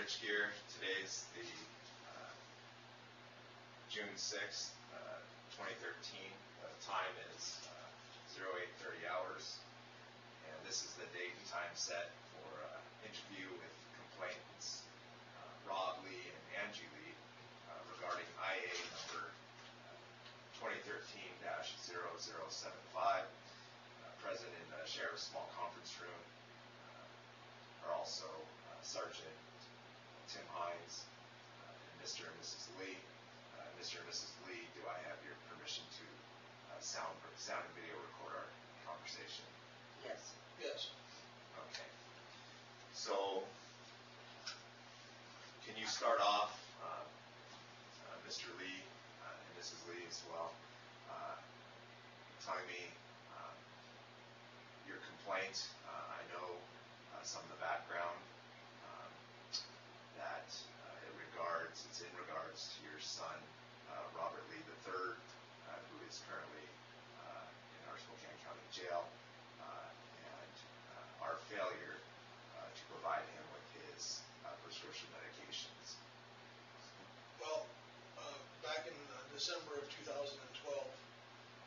Switchgear. Today's the June 6th, 2013. The time is 08:30 hours, and this is the date and time set for interview with complainants Rob Lee and Angie Lee regarding IA number 2013-0075. Present in the Sheriff's Small Conference Room are also Sergeant Tim Hines and Mr. and Mrs. Lee. Mr. and Mrs. Lee, do I have your permission to sound and video record our conversation? Yes. Yes. Okay. So, can you start off, Mr. Lee and Mrs. Lee as well, telling me your complaint? I know some of the background that it's in regards to your son, Robert Lee III, who is currently in our Spokane County Jail, and our failure to provide him with his prescription medications. Well, back in December of 2012,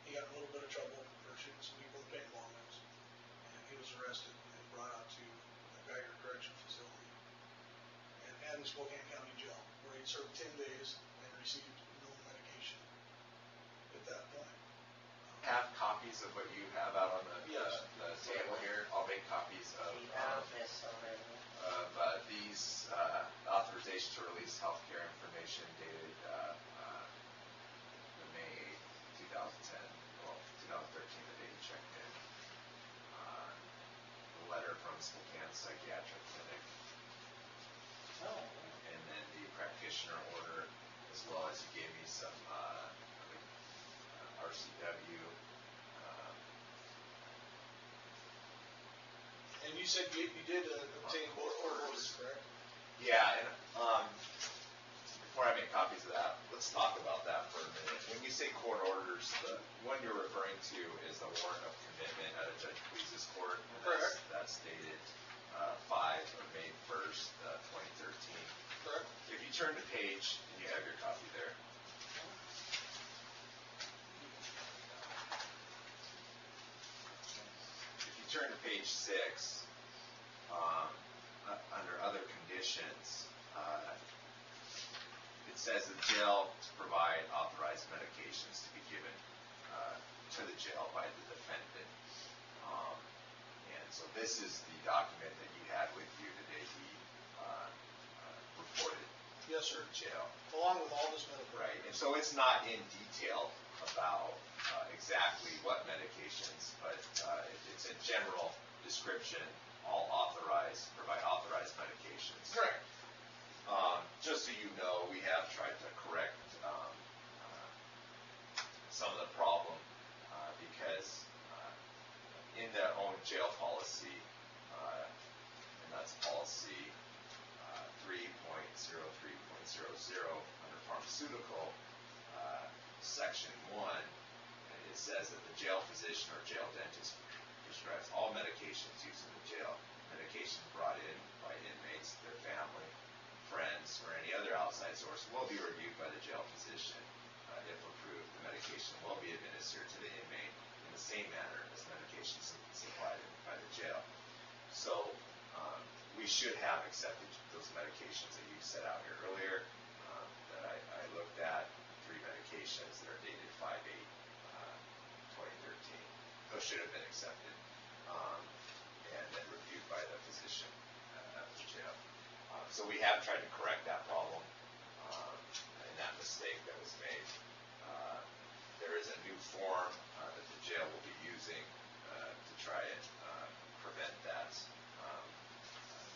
he got in a little bit of trouble for shooting some people with paintball guns, and he was arrested and brought out to the Geiger Correction Facility and Spokane County Jail, where he served 10 days and received no medication at that point. Have copies of what you have out on the table here. I'll make copies of We have this already. these authorization to release healthcare information dated May 2010, well 2013, the day you checked in. The letter from Spokane Psychiatric Clinic. Oh. And then the practitioner order, as well as you gave me some RCW. And you said you did obtain court orders, correct? Yeah, and before I make copies of that, let's talk about that for a minute. When we say court orders, the one you're referring to is the warrant of commitment at a Judge Please's court. Correct. That's dated May 1st, 2013. Correct. If you turn to page, and you have your copy there. If you turn to page 6, under other conditions, it says the jail to provide authorized medications to be given to the jail by the defendant. And so this is the document that you had with you the day he reported. Yes, sir. To jail. Along with all this medical. Right, and so it's not in detail about exactly what medications, but it's a general description, all authorized, provide authorized medications. Correct. Just so you know, we have tried to correct some of the problem because in their own jail policy, and that's policy 3.03.00 under pharmaceutical, section 1, it says that the jail physician or jail dentist prescribes all medications used in the jail. Medication brought in by inmates, their family, friends, or any other outside source will be reviewed by the jail physician. If approved, the medication will be administered to the inmate in the same manner as medications supplied by the jail. So we should have accepted those medications that you set out here earlier that I looked at, 3 medications that are dated 5/8/2013. Those should have been accepted and then reviewed by the physician at the jail. So we have tried to correct that problem and that mistake that was made. There is a new form that the jail will be using to try and prevent that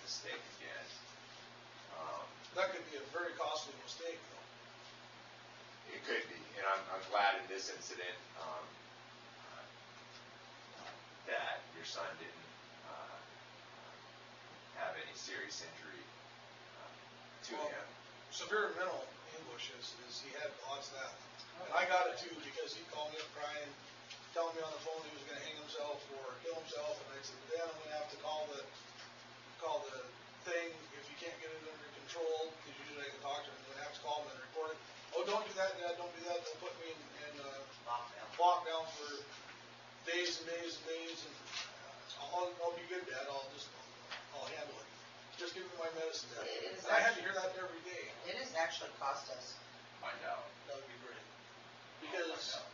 mistake again. That could be a very costly mistake, though. It could be, and I'm glad in this incident that your son didn't have any serious injury to him. Severe mental anguish is he had lots of that. And I got it too because he called me up crying, telling me on the phone he was going to hang himself or kill himself, and I said, then I'm going to have to call the thing if you can't get it under control. missed that. It is I had to actually- hear that every day. It has actually cost us. Find out. That would be great. I'll Because, find out.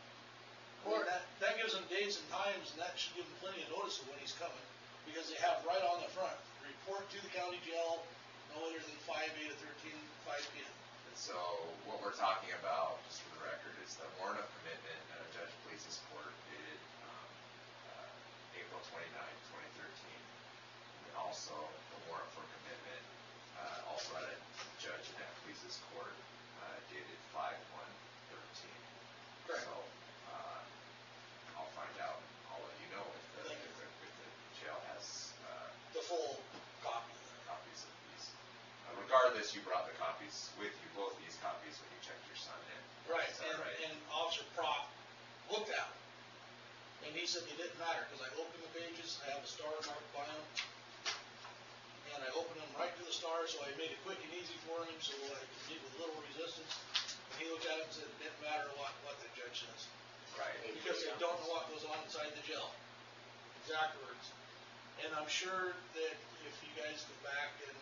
or that gives them dates and times, and that should give them plenty of notice of when he's coming. Because they have right on the front, report to the county jail no later than 5/8 of 13, 5 p.m. And so what we're talking about, just for the record, is the warrant of commitment at a Judge Please's court dated April 29, 2013. And also the warrant for commitment, also at a Judge Annette Please's court dated 5/1/13. Correct. So I'll find out and I'll let you know if the jail has The full copy. copies of these. Regardless, you brought the copies with you, both these copies, when you checked your son in. Right, Is that right? and Officer Prop looked at them. And he said they didn't matter, because I opened the pages, I have a star marked by them. And I opened them right to the star, so I made it quick and easy for him, so I could get with little resistance. And he looked at it and said, it didn't matter what the judge says, Right. because they don't know what goes on inside the jail. Exact words. And I'm sure that if you guys go back and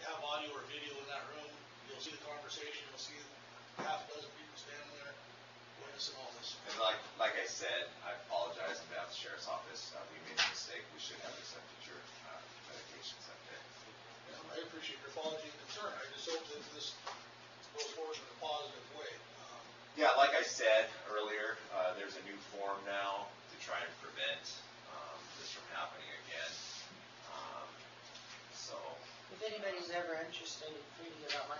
have audio or video in that room, you'll see the conversation, you'll see half a dozen people standing there witnessing all this. And like I said, I apologize on behalf of the sheriff's office. We made a mistake. We should have accepted your medications that day. I appreciate your apology and concern. I just hope that this goes forward in a positive way. Yeah, like I said earlier, there's a new form now to try and prevent this from happening again. So If anybody's ever interested in reading about my